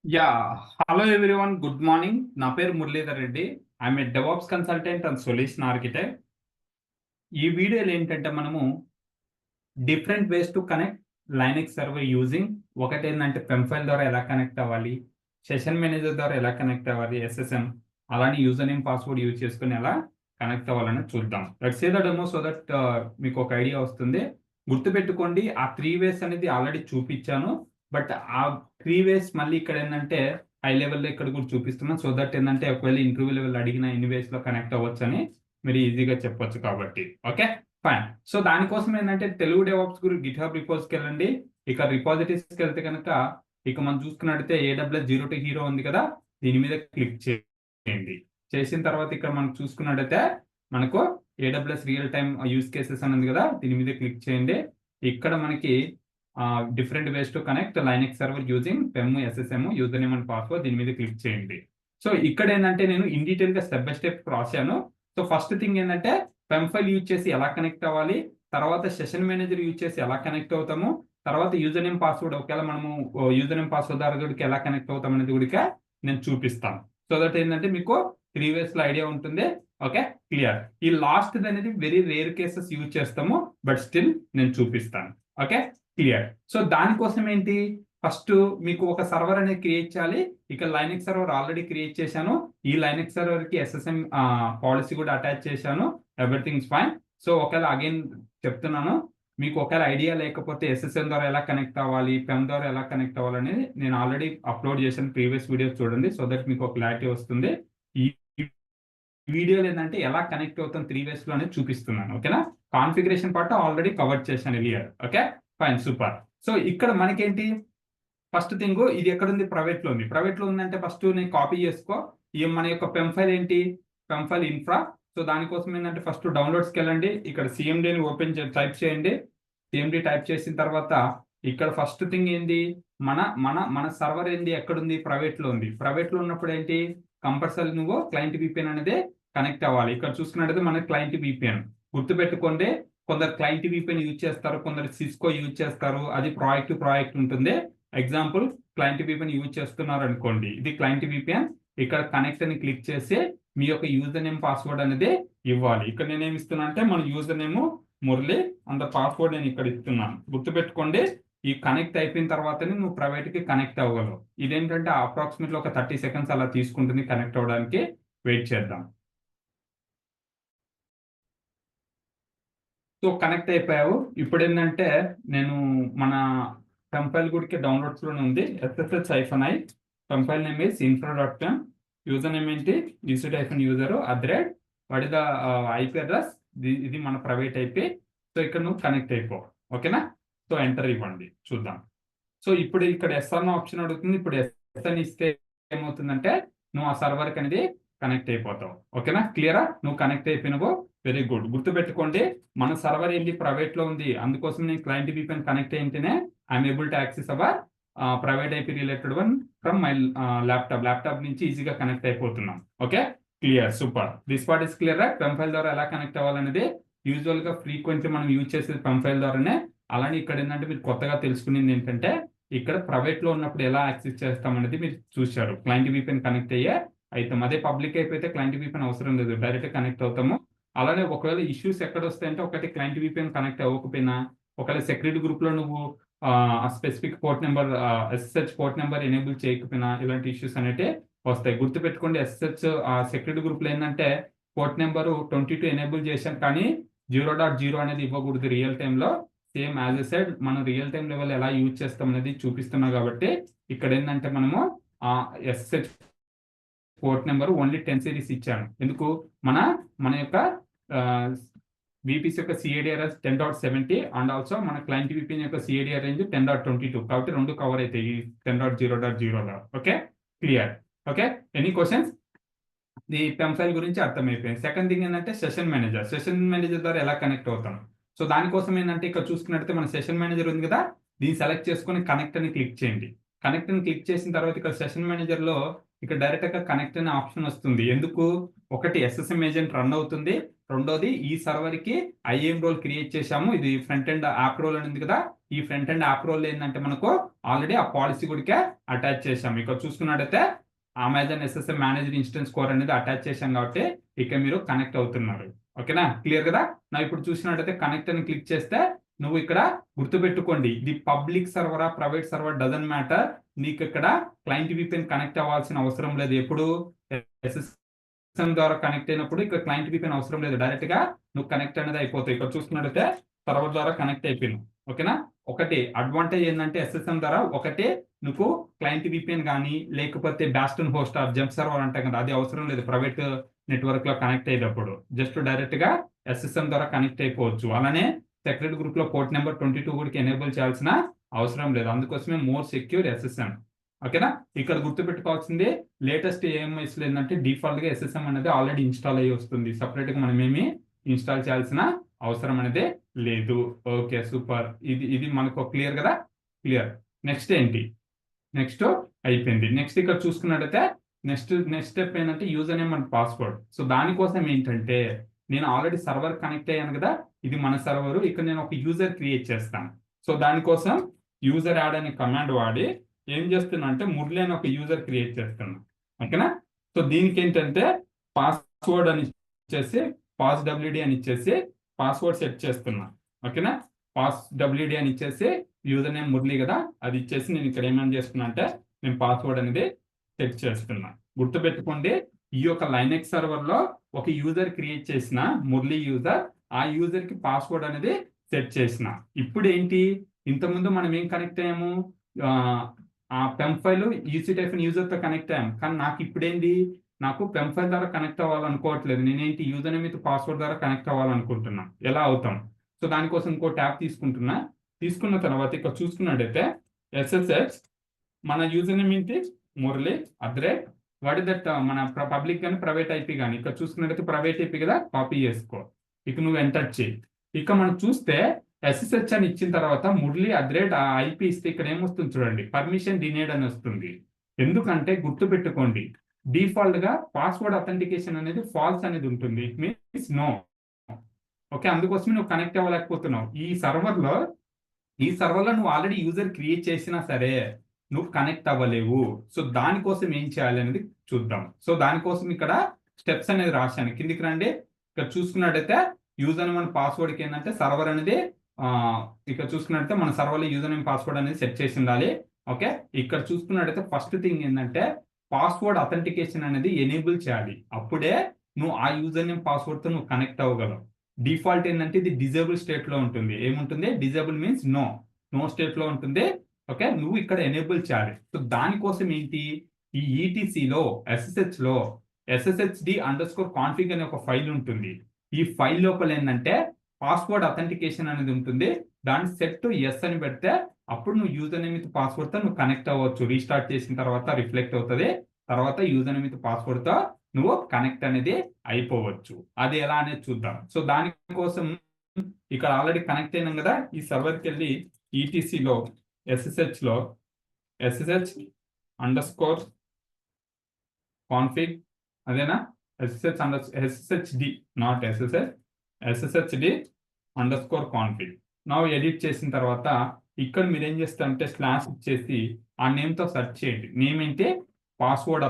Hello everyone. Good morning. నా పేరు Muralidhar Reddy. I'm a DevOps consultant and solution architect. ఈ వీడియోలో ఏంటంటే మనము different ways to connect Linux server using ఒకటి ఏంటంటే పెంఫైల్ ద్వారా ఎలా కనెక్ట్ అవ్వాలి, సెషన్ మేనేజర్ ద్వారా ఎలా కనెక్ట్ అవ్వాలి, ఎస్ఎస్ఎం అలానే యూజర్ నేమ్ పాస్వర్డ్ యూజ్ చేసుకుని ఎలా కనెక్ట్ అవ్వాలని చూద్దాం. Let's say the demo so that మీకు ఒక ఐడియా వస్తుంది. గుర్తుపెట్టుకోండి, ఆ 3 వేస్ అనేది ఆల్రెడీ చూపించాను. బట్ ఆ 3 వేస్ మళ్ళీ ఇక్కడ ఏంటంటే హై లెవెల్లో ఇక్కడ కూడా చూపిస్తున్నాను. సో దట్ ఏంటంటే ఒకవేళ ఇంటర్వ్యూ లెవెల్ అడిగిన ఎన్ని వేస్ లో కనెక్ట్ అవ్వచ్చు అని మీరు ఈజీగా చెప్పొచ్చు కాబట్టి. Okay fine. సో దానికోసం ఏంటంటే తెలుగు డెవాప్స్ గురించి గిట్హబ్ రిపోజ్కి వెళ్ళండి. ఇక రిపాజిటరీస్కి వెళ్తే కనుక ఇక మనం చూసుకున్నట్టయితే AWS జీరో టు హీరో ఉంది కదా, దీని మీద క్లిక్ చేయండి. చేసిన తర్వాత ఇక్కడ మనం చూసుకున్నట్టయితే మనకు AWS real time use cases అని ఉంది కదా, దీని మీద క్లిక్ చేయండి. ఇక్కడ మనకి different ways to connect Linux server using PEM SSM user name and password దీని మీద క్లిక్ చేయండి. సో ఇక్కడ ఏంటంటే నేను ఇన్ డీటెయిల్ గా స్టెప్ బై స్టెప్ రాశాను. సో ఫస్ట్ థింగ్ ఏంటంటే పెమ్ ఫైల్ యూజ్ చేసి ఎలా కనెక్ట్ అవ్వాలి, తర్వాత సెషన్ మేనేజర్ యూజ్ చేసి ఎలా కనెక్ట్ అవుతాము, తర్వాత యూజర్ నేమ్ పాస్వర్డ్ ఒకవేళ మనము యూజర్ నేమ్ పాస్వర్డ్ ద్వారా ఎలా కనెక్ట్ అవుతాం అనేది కూడా నేను చూపిస్తాను. సో దట్ ఏంటంటే మీకు 3 వేస్ లో ఐడియా ఉంటుంది. Okay clear. ఈ లాస్ట్ అనేది వెరీ రేర్ కేసెస్ యూజ్ చేస్తాము, బట్ స్టిల్ నేను చూపిస్తాను. Okay clear. సో దానికోసం ఏంటి, ఫస్ట్ మీకు ఒక సర్వర్ అనేది క్రియేట్ చేయాలి. ఇక లైనక్స్ సర్వర్ ఆల్రెడీ క్రియేట్ చేశాను. ఈ లైనక్స్ సర్వర్ కి ఎస్ఎస్ఎం పాలసీ కూడా అటాచ్ చేశాను. Everything fine. సో ఒకవేళ అగైన్ చెప్తున్నాను, మీకు ఒకవేళ ఐడియా లేకపోతే ఎస్ఎస్ఎం ద్వారా ఎలా కనెక్ట్ అవ్వాలి, పెమ్ ద్వారా ఎలా కనెక్ట్ అవ్వాలి అనేది నేను ఆల్రెడీ అప్లోడ్ చేశాను. ప్రీవియస్ వీడియోస్ చూడండి సో దట్ మీకు ఒక క్లారిటీ వస్తుంది. ఈ వీడియోలో ఏంటంటే ఎలా కనెక్ట్ అవుతాం 3 వేస్ లో అనేది చూపిస్తున్నాను. ఓకేనా. కాన్ఫిగరేషన్ పార్ట్ ఆల్రెడీ కవర్ చేశాను earlier. Okay fine super. So ఇక్కడ మనకేంటి ఫస్ట్ థింగ్, ఇది ఎక్కడుంది, ప్రైవేట్ లో ఉంది. ప్రైవేట్ లో ఉందంటే ఫస్ట్ నేను కాపీ చేసుకో. ఈ మన యొక్క పెమ్ ఫైల్ ఏంటి, పెమ్ ఫైల్ ఇన్ఫ్రా. సో దానికోసం ఏంటంటే ఫస్ట్ డౌన్లోడ్స్కి వెళ్ళండి. ఇక్కడ సిఎండిని ఓపెన్ టైప్ చేయండి. సిఎండి టైప్ చేసిన తర్వాత ఇక్కడ ఫస్ట్ థింగ్ ఏంది, మన మన మన సర్వర్ ఏంది, ఎక్కడుంది, ప్రైవేట్ లో ఉంది. ప్రైవేట్ లో ఉన్నప్పుడు ఏంటి, కంపల్సరీ నువ్వు క్లయింట్ VPN అనేది కనెక్ట్ అవ్వాలి. ఇక్కడ చూసుకున్నట్టయితే మన క్లయింట్ VPN గుర్తుపెట్టుకోండి. కొందరు క్లయింట్ VPN యూజ్ చేస్తారు, కొందరు సిస్కో యూజ్ చేస్తారు. అది ప్రాజెక్ట్ ఉంటుంది. ఎగ్జాంపుల్ క్లయింట్ VPN యూజ్ చేస్తున్నారు అనుకోండి, ఇది క్లయింట్ VPN. ఇక్కడ కనెక్ట్ అని క్లిక్ చేసి మీ యొక్క యూజర్ నేమ్ పాస్వర్డ్ అనేది ఇవ్వాలి. ఇక్కడ నేనేమి ఇస్తున్నా అంటే మన యూజర్ నేమ్ మురళి అంత పాస్వర్డ్ నేను ఇక్కడ ఇస్తున్నాను. గుర్తుపెట్టుకోండి, ఈ కనెక్ట్ అయిపోయిన తర్వాతనే నువ్వు ప్రైవేట్ కి కనెక్ట్ అవ్వగలవు. ఇదేంటంటే అప్రాక్సిమేట్లీ ఒక 30 సెకండ్స్ అలా తీసుకుంటుంది కనెక్ట్ అవ్వడానికి. వెయిట్ చేద్దాం. సో కనెక్ట్ అయిపోయావు. ఇప్పుడు ఏంటంటే నేను మన కంపైల్ గుడికి డౌన్లోడ్స్ లోనే ఉంది. SSH-i compile name is infra.pem. User name ఏంటి, user what is the IP address, ఇది మన ప్రైవేట్ IP. సో ఇక్కడ నువ్వు కనెక్ట్ అయిపో. ఓకేనా. సో ఎంటర్ ఇవ్వండి చూద్దాం. సో ఇప్పుడు ఇక్కడ SN ఆప్షన్ అడుగుతుంది. ఇప్పుడు SN ఇస్తే ఏమవుతుందంటే నువ్వు ఆ సర్వర్కి అనేది కనెక్ట్ అయిపోతావు. ఓకేనా క్లియరా. నువ్వు కనెక్ట్ అయిపోయినవు. Very good. గుర్తుపెట్టుకోండి, మన సర్వర్ ఏంటి, ప్రైవేట్ లో ఉంది. అందుకోసం నేను క్లయింట్ VPN కనెక్ట్ అయితేనే I'm able to access our private IP related one from my laptop నుంచి ఈజీగా కనెక్ట్ అయిపోతున్నాం. Okay clear super. This part is clear. PEM file ద్వారా ఎలా కనెక్ట్ అవ్వాలనేది యూజువల్ గా ఫ్రీక్వెంట్లీ మనం యూజ్ చేసేది పెమ్ ఫైల్ ద్వారానే. అలానే ఇక్కడ ఏంటంటే మీరు కొత్తగా తెలుసుకునేది ఏంటంటే ఇక్కడ ప్రైవేట్ లో ఉన్నప్పుడు ఎలా యాక్సెస్ చేస్తామనేది మీరు చూశారు. క్లయింట్ VPN కనెక్ట్ అయ్యే అవుతాం. అదే పబ్లిక్ అయిపోతే క్లయింట్ VPN అవసరం లేదు, డైరెక్ట్ కనెక్ట్ అవుతాము. అలానే ఒకవేళ ఇష్యూస్ ఎక్కడ వస్తాయంటే ఒకటి క్లయింట్ VPN కనెక్ట్ అవ్వకపోయినా, ఒకవేళ సెక్యూరిటీ గ్రూప్ లో నువ్వు specific port number SSH port number enable చేయకపోయినా ఇలాంటి ఇష్యూస్ అనేవి వస్తాయి. గుర్తుపెట్టుకోండి, SSH సెక్యూరిటీ గ్రూప్ లో ఏంటంటే పోర్ట్ నెంబర్ 22 ఎనేబుల్ చేశాం, కానీ 0.0 అనేది ఇవ్వకూడదు రియల్ టైమ్ లో. సేమ్ యాజ్ ఎ సైడ్ మనం రియల్ టైం లెవెల్ ఎలా యూజ్ చేస్తాం అనేది చూపిస్తున్నాం కాబట్టి ఇక్కడ ఏంటంటే మనము SSH port number only 10 series ఇచ్చాను. ఎందుకు, మన యొక్క VPC యొక్క CADR 10.70 అండ్ ఆల్సో మన క్లయింట్ VPN యొక్క CADR రేంజ్ 10.22 కాబట్టి రెండు కవర్ అవుతాయి ఈ 10.0.0లో. Okay clear. Okay any questions. ఈ పెమ్ ఫైల్ గురించి అర్థమైపోయింది. సెకండ్ థింగ్ ఏంటంటే సెషన్ మేనేజర్ ద్వారా ఎలా కనెక్ట్ అవుతాం. సో దానికోసం ఏంటంటే ఇక్కడ చూసుకున్నట్లయితే మన సెషన్ మేనేజర్ ఉంది కదా, దీన్ని సెలెక్ట్ చేసుకొని కనెక్ట్ అని క్లిక్ చేయండి. కనెక్ట్ అని క్లిక్ చేసిన తర్వాత ఇక్కడ సెషన్ మేనేజర్ లో ఇక్కడ డైరెక్ట్ గా కనెక్ట్ అనే ఆప్షన్ వస్తుంది. ఎందుకు, ఒకటి SSM ఏజెంట్ రన్ అవుతుంది, రెండోది ఈ సర్వర్ కి ఐఏఎం రోల్ క్రియేట్ చేశాము. ఇది ఫ్రంట్ ఎండ్ యాప్ రోల్ అని ఉంది కదా, ఈ ఫ్రంట్ ఎండ్ యాప్ రోల్ ఏంటంటే మనకు ఆల్రెడీ ఆ పాలసీ కూడా అటాచ్ చేశాము. ఇక్కడ చూసుకున్నట్టయితే Amazon SSM manager instance core అనేది అటాచ్ చేశాం కాబట్టి ఇక మీరు కనెక్ట్ అవుతున్నారు. ఓకేనా, క్లియర్ కదా. నా ఇప్పుడు చూసినట్టయితే కనెక్ట్ అని క్లిక్ చేస్తే నువ్వు ఇక్కడ గుర్తుపెట్టుకోండి, ఇది పబ్లిక్ సర్వరా ప్రైవేట్ సర్వర్ డజన్ మ్యాటర్. నీకు ఇక్కడ క్లయింట్ విపిఎన్ కనెక్ట్ అవ్వాల్సిన అవసరం లేదు. ఎప్పుడు ఎస్ఎస్ఎం ద్వారా కనెక్ట్ అయినప్పుడు ఇక్కడ క్లయింట్ విపిఎన్ అవసరం లేదు, డైరెక్ట్ గా నువ్వు కనెక్ట్ అనేది అయిపోతాయి. ఇక్కడ చూసుకున్నట్టయితే సర్వర్ ద్వారా కనెక్ట్ అయిపోయినావు. ఓకేనా, ఒకటి అడ్వాంటేజ్ ఏంటంటే ఎస్ఎస్ఎం ద్వారా ఒకటే నువ్వు క్లయింట్ విపిఎన్ కానీ లేకపోతే bastion host or jump server అంటాం కదా, అది అవసరం లేదు. ప్రైవేట్ నెట్వర్క్ లో కనెక్ట్ అయ్యేటప్పుడు జస్ట్ డైరెక్ట్ గా ఎస్ఎస్ఎం ద్వారా కనెక్ట్ అయిపోవచ్చు. అలానే సెక్రెట్ గ్రూప్ లో పోర్ట్ నెంబర్ 22 కూడా ఎనేబుల్ చేయాల్సిన అవసరం లేదు. అందుకోసమే మోర్ సెక్యూర్ ఎస్ఎస్ఎం. ఓకేనా, ఇక్కడ గుర్తుపెట్టుకోవాల్సింది లేటెస్ట్ ఏఎంఎస్ లో ఏంటంటే డిఫాల్ట్ గా ఎస్ఎస్ఎం అనేది ఆల్రెడీ ఇన్స్టాల్ అయ్యి వస్తుంది. సపరేట్ గా మనం ఏమి ఇన్స్టాల్ చేయాల్సిన అవసరం అనేది లేదు. Okay, super. ఇది మనకు క్లియర్ కదా, క్లియర్. నెక్స్ట్ ఏంటి, నెక్స్ట్ అయిపోయింది. నెక్స్ట్ ఇక్కడ చూసుకున్నట్టయితే నెక్స్ట్ స్టెప్ ఏంటంటే user name and password. So దానికోసం ఏంటంటే నేను ఆల్రెడీ సర్వర్ కనెక్ట్ అయ్యాను కదా, ఇది మన సర్వర్. ఇక్కడ నేను ఒక యూజర్ క్రియేట్ చేస్తాను. సో దానికోసం యూజర్ యాడ్ అనే కమాండ్ వాడి ఏం చేస్తున్నా అంటే మురళి అని ఒక యూజర్ క్రియేట్ చేస్తున్నా. ఓకేనా, సో దీనికి ఏంటంటే పాస్వర్డ్ అని ఇచ్చేసి పాస్ డబ్ల్యూడి అని ఇచ్చేసి పాస్వర్డ్ సెట్ చేస్తున్నా. ఓకేనా, పాస్ డబ్ల్యూడి అని ఇచ్చేసి యూజర్ నేమ్ మురళి కదా, అది ఇచ్చేసి నేను ఇక్కడ ఏమేమి చేస్తున్నా అంటే నేను పాస్వర్డ్ అనేది సెట్ చేస్తున్నా. గుర్తుపెట్టుకోండి, ఈ యొక్క లైనెక్స్ సర్వర్ లో ఒక యూజర్ క్రియేట్ చేసిన మురళి యూజర్, ఆ యూజర్ కి పాస్వర్డ్ అనేది సెట్ చేసిన. ఇప్పుడు ఏంటి, ఇంతకుముందు మనం ఏం కనెక్ట్ అయ్యాము, ఆ పెమ్ ఫైల్ ఈసీ-టైఫన్ యూజర్ తో కనెక్ట్ అయ్యాము. కానీ నాకు ఇప్పుడేంటి, నాకు పెమ్ ఫైల్ ద్వారా కనెక్ట్ అవ్వాలనుకోవట్లేదు. నేనేంటి యూజర్ నేమ్ విత్ పాస్వర్డ్ ద్వారా కనెక్ట్ అవ్వాలనుకుంటున్నా. ఎలా అవుతాం, సో దానికోసం ఇంకో ట్యాబ్ తీసుకుంటున్నా. తీసుకున్న తర్వాత ఇక్కడ చూసుకున్నట్టయితే ఎస్ఎస్హెచ్ మన యూజర్ నేమ్ ఏంటి మురళి @ వాట్ ఇస్ దట్ మన పబ్లిక్ కానీ ప్రైవేట్ ఐపీ కానీ. ఇక్కడ చూసుకున్నట్టయితే ప్రైవేట్ ఐపీ కదా, కాపీ చేసుకో. ఇక నువ్వు ఎంటర్ చేయి. ఇక మనం చూస్తే ఎస్ఎస్హెచ్ అని ఇచ్చిన తర్వాత మురళి @ ఆ ఐపీ ఇస్తే ఇక్కడ ఏమొస్తుంది చూడండి, పర్మిషన్ డినేడ్ అని వస్తుంది. ఎందుకంటే గుర్తుపెట్టుకోండి, డిఫాల్ట్ గా పాస్వర్డ్ అథెంటికేషన్ అనేది ఫాల్స్ అనేది ఉంటుంది. It means no. ఓకే, అందుకోసమే నువ్వు కనెక్ట్ అవ్వలేకపోతున్నావు. ఈ సర్వర్ లో నువ్వు ఆల్రెడీ యూజర్ క్రియేట్ చేసినా సరే నువ్వు కనెక్ట్ అవ్వలేవు. సో దానికోసం ఏం చేయాలి అనేది చూద్దాం. సో దానికోసం ఇక్కడ స్టెప్స్ అనేది రాశాను. కిందికి రండి. ఇక్కడ చూసుకున్నట్టయితే యూజర్ నేమ్ అండ్ పాస్వర్డ్కి ఏంటంటే సర్వర్ అనేది ఇక్కడ చూసుకున్నట్టయితే మన సర్వర్లో యూజర్ నేమ్ పాస్వర్డ్ అనేది సెట్ చేసి ఉండాలి. ఓకే, ఇక్కడ చూసుకున్నట్టయితే ఫస్ట్ థింగ్ ఏంటంటే పాస్వర్డ్ అథెంటికేషన్ అనేది ఎనేబుల్ చేయాలి. అప్పుడే నువ్వు ఆ యూజర్ నేమ్ పాస్వర్డ్తో నువ్వు కనెక్ట్ అవ్వగలవు. డిఫాల్ట్ ఏంటంటే ఇది డిజేబుల్ స్టేట్ లో ఉంటుంది. ఏముంటుంది, డిజేబుల్ మీన్స్ నో స్టేట్ లో ఉంటుంది. ఓకే, నువ్వు ఇక్కడ ఎనేబుల్ చేయాలి. సో దానికోసం ఏంటి, ఈ ఈటీసీలో ఎస్ఎస్హెచ్లో SSHD_config అనే ఒక ఫైల్ ఉంటుంది. ఈ ఫైల్ లోపల ఏంటంటే పాస్వర్డ్ అథెంటికేషన్ అనేది ఉంటుంది. దాన్ని సెట్ ఎస్ అని పెడితే అప్పుడు నువ్వు యూజర్ నేమ్ విత్ పాస్వర్డ్ తో నువ్వు కనెక్ట్ అవ్వచ్చు. రీస్టార్ట్ చేసిన తర్వాత రిఫ్లెక్ట్ అవుతుంది. తర్వాత యూజర్ నేమ్ విత్ పాస్వర్డ్ తో నువ్వు కనెక్ట్ అనేది అయిపోవచ్చు. అది ఎలా అనేది చూద్దాం. సో దానికోసం ఇక్కడ ఆల్రెడీ కనెక్ట్ అయినాం కదా, ఈ సర్వర్కి వెళ్ళి ఈటీసీలో SSHలో SSH_config అదేనా, SSHD నాట్ SSHD_config నా ఎడిట్ చేసిన తర్వాత ఇక్కడ మీరు ఏం చేస్తారంటే స్లాష్ ఇచ్చేసి ఆ నేమ్ తో సెర్చ్ చేయండి. నేమ్ ఏంటి, పాస్వర్డ్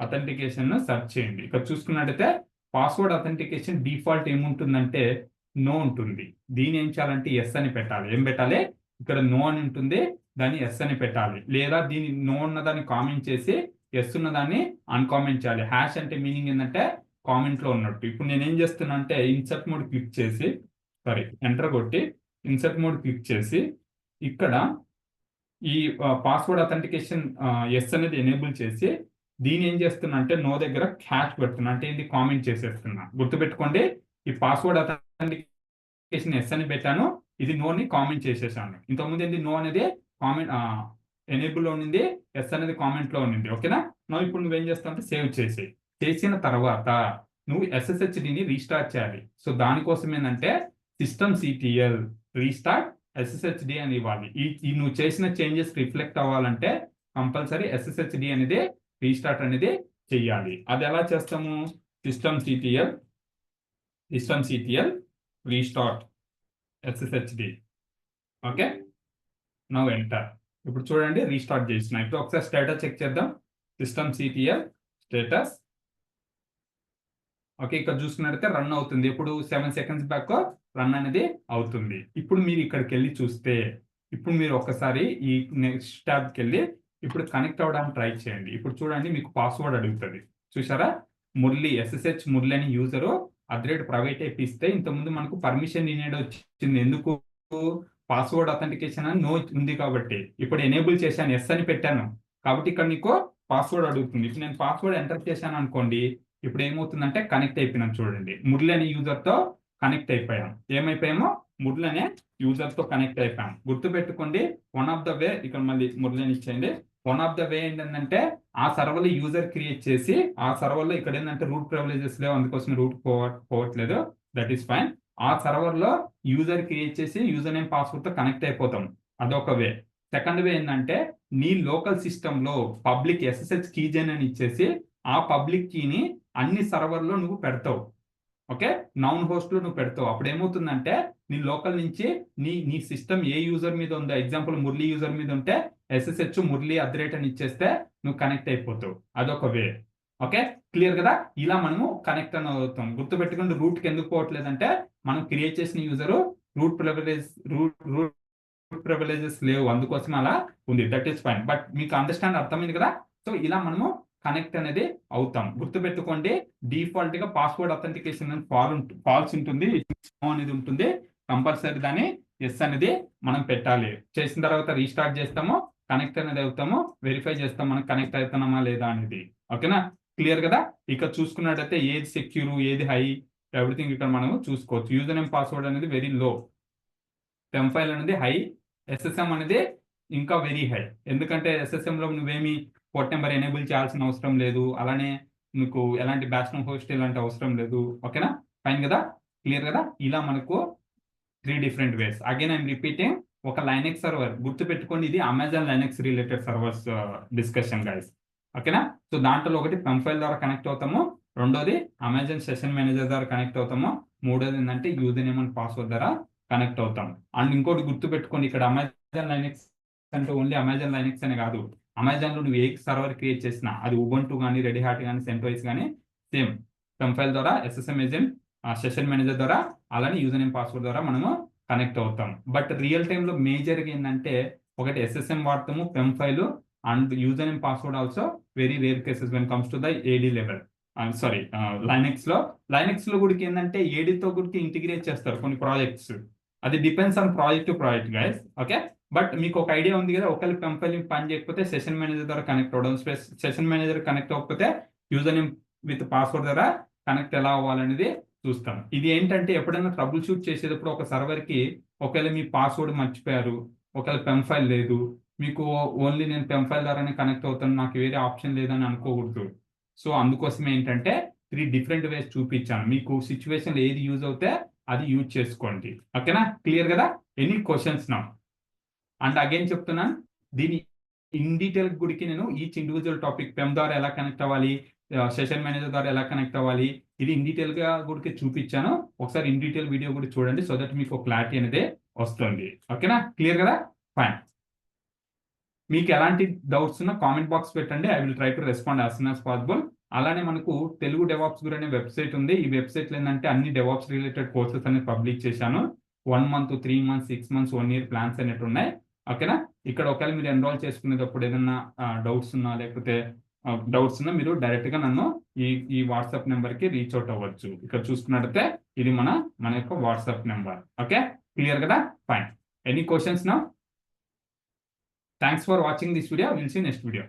అథెంటికేషన్ సెర్చ్ చేయండి. ఇక్కడ చూసుకున్నట్టయితే పాస్వర్డ్ అథెంటికేషన్ డిఫాల్ట్ ఏముంటుందంటే నో ఉంటుంది. దీని ఏం చేయాలంటే ఎస్ అని పెట్టాలి. ఏం పెట్టాలి, ఇక్కడ నో అని ఉంటుంది, దాన్ని ఎస్ అని పెట్టాలి. లేదా దీని నో ఉన్నదాన్ని కామెంట్ చేసి ఎస్ ఉన్నదాన్ని అన్కామెంట్ చేయాలి. హ్యాష్ అంటే మీనింగ్ ఏంటంటే కామెంట్ లో ఉన్నట్టు. ఇప్పుడు నేను ఏం చేస్తున్నా అంటే ఇన్సర్ట్ మోడ్ క్లిక్ చేసి ఎంటర్ కొట్టి ఇన్సర్ట్ మోడ్ క్లిక్ చేసి ఇక్కడ ఈ పాస్వర్డ్ అథెంటికేషన్ ఎస్ అనేది ఎనేబుల్ చేసి దీని ఏం చేస్తున్నా అంటే నో దగ్గర హ్యాష్ పెడుతున్నా, అంటే ఇది కామెంట్ చేసేస్తున్నా. గుర్తుపెట్టుకోండి, ఈ పాస్వర్డ్ అథెంటికేషన్ ఎస్ అని పెట్టాను, ఇది నోని కామెంట్ చేసేసాను. ఇంతకుముందు ఏంటి, నో అనేది కామెంట్ ఎనేబుల్ లో ఉండింది, ఎస్ అనేది కామెంట్ లో ఉండింది. ఓకేనా, ఇప్పుడు నువ్వేం చేస్తావు అంటే సేవ్ చేసిన తర్వాత నువ్వు SSHDని రీస్టార్ట్ చేయాలి. సో దానికోసం ఏంటంటే systemctl రీస్టార్ట్ SSHD అని ఇవ్వాలి. ఈ నువ్వు చేసిన చేంజెస్ రిఫ్లెక్ట్ అవ్వాలంటే కంపల్సరీ SSHD అనేది రీస్టార్ట్ అనేది చెయ్యాలి. అది ఎలా చేస్తాము, systemctl restart sshd. Okay, now enter. ఇప్పుడు చూడండి రీస్టార్ట్ చేసిన. ఇప్పుడు ఒకసారి స్టేటస్ చెక్ చేద్దాం. systemctl status. ఓకే, ఇక్కడ చూసుకున్నట్లయితే రన్ అవుతుంది. ఇప్పుడు 7 సెకండ్స్ బ్యాక్ రన్ అనేది అవుతుంది. ఇప్పుడు మీరు ఇక్కడికి వెళ్ళి చూస్తే, ఇప్పుడు మీరు ఒకసారి ఈ నెక్స్ట్ ట్యాబ్కి వెళ్ళి ఇప్పుడు కనెక్ట్ అవ్వడానికి ట్రై చేయండి. ఇప్పుడు చూడండి మీకు పాస్వర్డ్ అడుగుతుంది. చూసారా, మురళి SSH మురళి అని యూజరు @private IP ఇస్తే ఇంతకుముందు మనకు పర్మిషన్ నీడెడ్ వచ్చింది. ఎందుకు? పాస్వర్డ్ అథెంటికేషన్ అని నో ఉంది కాబట్టి. ఇప్పుడు ఎనేబుల్ చేశాను, ఎస్ అని పెట్టాను కాబట్టి ఇక్కడ నీకు పాస్వర్డ్ అడుగుతుంది. ఇప్పుడు నేను పాస్వర్డ్ ఎంటర్ చేశాను అనుకోండి, ఇప్పుడు ఏమవుతుందంటే కనెక్ట్ అయిపోయినాం. చూడండి, మురళి అనే యూజర్తో కనెక్ట్ అయిపోయాం. ఏమైపోయామో మురళి అనే యూజర్తో కనెక్ట్ అయిపోయాం. గుర్తుపెట్టుకోండి, వన్ ఆఫ్ ద వే, ఇక్కడ మళ్ళీ మురళి అని ఇచ్చేయండి. వన్ ఆఫ్ ద వే ఏంటంటే ఆ సర్వర్లో యూజర్ క్రియేట్ చేసి ఆ సర్వర్లో ఇక్కడ ఏంటంటే రూట్ ప్రివిలేజెస్ లేవు, అందుకోసం రూట్ పోవట్లేదు. That is fine. ఆ సర్వర్లో యూజర్ క్రియేట్ చేసి యూజర్ నేమ్ పాస్వర్డ్తో కనెక్ట్ అయిపోతాం. అదొక వే. సెకండ్ వే ఏంటంటే నీ లోకల్ సిస్టంలో పబ్లిక్ SSH కీజన్ అని ఇచ్చేసి ఆ పబ్లిక్ కీని అన్ని సర్వర్లో నువ్వు పెడతావు. ఓకే, నౌన్ హోస్ట్లో నువ్వు పెడతావు. అప్పుడు ఏమవుతుందంటే నీ లోకల్ నుంచి నీ సిస్టమ్ ఏ యూజర్ మీద ఉందో, ఎగ్జాంపుల్ మురళి యూజర్ మీద ఉంటే SSH మురళి అని ఇచ్చేస్తే నువ్వు కనెక్ట్ అయిపోతావు. అదొక వే. ఓకే, క్లియర్ కదా? ఇలా మనము కనెక్ట్ అని అవుతాం. గుర్తుపెట్టుకుంటే రూట్కి ఎందుకు పోవట్లేదంటే మనం క్రియేట్ చేసిన యూజరు రూట్ ప్రివిలేజెస్ లేవు, అందుకోసం అలా ఉంది. That is fine. బట్ మీకు అండర్స్టాండ్ అర్థమైంది కదా? సో ఇలా మనము కనెక్ట్ అనేది అవుతాం. గుర్తుపెట్టుకోండి, డిఫాల్ట్ గా పాస్వర్డ్ అథెంటికేషన్ ఫాల్స్ ఉంటుంది, అనేది ఉంటుంది. కంపల్సరీ దాన్ని ఎస్ అనేది మనం పెట్టాలి. చేసిన తర్వాత రీస్టార్ట్ చేస్తాము, కనెక్ట్ అనేది అవుతాము, వెరిఫై చేస్తాం మనం కనెక్ట్ అవుతున్నామా లేదా అనేది. ఓకేనా, క్లియర్ కదా? ఇక్కడ చూసుకున్నట్టయితే ఏది సెక్యూర్, ఏది హై, ఎవ్రీథింగ్ ఇక్కడ మనం చూసుకోవచ్చు. యూజర్ నేమ్ పాస్వర్డ్ అనేది వెరీ లో, టెంఫైల్ అనేది హై, SSM అనేది ఇంకా వెరీ హై. ఎందుకంటే SSM లో నువ్వేమి పోర్ట్ నెంబర్ ఎనేబుల్ చేయాల్సిన అవసరం లేదు, అలానే మీకు ఎలాంటి బ్యాచ్నమ్ హోస్ట్ ఇలాంటి అవసరం లేదు. ఓకేనా, ఫైన్ కదా? క్లియర్ కదా? ఇలా మనకు 3 different ways. Again I'm repeating, ఒక లైనెక్స్ సర్వర్ గుర్తుపెట్టుకోండి, ఇది Amazon Linux related servers discussion guys. ఓకేనా, సో దాంట్లో ఒకటి పెంఫైల్ ద్వారా కనెక్ట్ అవుతాము, రెండోది అమెజాన్ సెషన్ మేనేజర్ ద్వారా కనెక్ట్ అవుతాము, మూడోది ఏంటంటే యూజర్ నేమ్ అండ్ పాస్వర్డ్ ద్వారా కనెక్ట్ అవుతాం. అండ్ ఇంకోటి గుర్తుపెట్టుకోండి, ఇక్కడ అమెజాన్ లైనెక్స్ అంటే ఓన్లీ అమెజాన్ లైనెక్స్ అనే కాదు, అమెజాన్లో నువ్వు ఏ సర్వర్ క్రియేట్ చేసినా అది ఉబుంటు కానీ, రెడీ హాట్ కానీ, సెంట్వైస్ కానీ సేమ్ పెంఫైల్ ద్వారా SSM ఏజెంట్, సెషన్ మేనేజర్ ద్వారా, అలానే యూజర్ నేమ్ పాస్వర్డ్ ద్వారా మనము కనెక్ట్ అవుతాం. బట్ రియల్ టైంలో మేజర్గా ఏంటంటే ఒకటి SSM వాడతాము, PEM file and user name password also very rare cases when comes to the AD level. Sorry, Linux లో కూడా ఏంటంటే ఏడీతో కూడా ఇంటిగ్రేట్ చేస్తారు కొన్ని ప్రాజెక్ట్స్. అది depends on project to project guys. Okay, but మీకు ఒక ఐడియా ఉంది కదా, ఒకవేళ పెంఫైల్ పని చేయకపోతే సెషన్ మేనేజర్ ద్వారా కనెక్ట్ అవ్వడం, సెషన్ మేనేజర్ కనెక్ట్ అవ్వకపోతే యూజర్ నేమ్ విత్ పాస్వర్డ్ ద్వారా కనెక్ట్ ఎలా అవ్వాలనేది చూస్తాం. ఇది ఏంటంటే ఎప్పుడైనా ట్రబుల్ షూట్ చేసేటప్పుడు ఒక సర్వర్కి ఒకవేళ మీ పాస్వర్డ్ మర్చిపోయారు, ఒకవేళ పెంఫైల్ లేదు, మీకు ఓన్లీ నేను పెంఫైల్ ద్వారానే కనెక్ట్ అవుతాను, నాకు వేరే ఆప్షన్ లేదని అనుకోకూడదు. సో అందుకోసమే ఏంటంటే 3 డిఫరెంట్ వేస్ చూపించాను. మీకు సిచ్యువేషన్ ఏది యూజ్ అవుతే అది యూజ్ చేసుకోండి. ఓకేనా, క్లియర్ కదా? ఎనీ క్వశ్చన్స్ నా? అండ్ అగైన్ చెప్తున్నాను, దీని ఇన్ డీటెయిల్ గుడికి నేను ఈచ్ ఇండివిజువల్ టాపిక్ పెమ్ ద్వారా ఎలా కనెక్ట్ అవ్వాలి, సెషన్ మేనేజర్ ద్వారా ఎలా కనెక్ట్ అవ్వాలి, ఇది ఇన్ డీటెయిల్ గా గుడికి చూపించాను. ఒకసారి ఇన్ డీటెయిల్ వీడియో కూడా చూడండి, సో దట్ మీకు క్లారిటీ అనేది వస్తుంది. ఓకేనా, క్లియర్ కదా? ఫైన్. మీకు ఎలాంటి డౌట్స్ ఉన్నా కామెంట్ బాక్స్ పెట్టండి, I will try to respond as soon as possible. అలానే మనకు తెలుగు డెవాప్స్ గురు అనే వెబ్సైట్ ఉంది. ఈ వెబ్సైట్లో ఏంటంటే అన్ని డెవాప్స్ రిలేటెడ్ కోర్సెస్ అనేది పబ్లిష్ చేశాను. 1 month, 3 months, 6 months, 1 year plans అనేవి ఉన్నాయి. ఓకేనా, ఇక్కడ ఒకవేళ మీరు ఎన్రోల్ చేసుకునేటప్పుడు ఏదైనా డౌట్స్ ఉన్నా లేకపోతే మీరు డైరెక్ట్గా నన్ను ఈ వాట్సాప్ నెంబర్కి రీచ్ అవుట్ అవ్వచ్చు. ఇక్కడ చూసుకున్నట్టయితే ఇది మన యొక్క వాట్సాప్ నెంబర్. ఓకే, క్లియర్ కదా? ఫైన్. ఎనీ క్వశ్చన్స్ నా? Thanks for watching this video. We'll see you next video.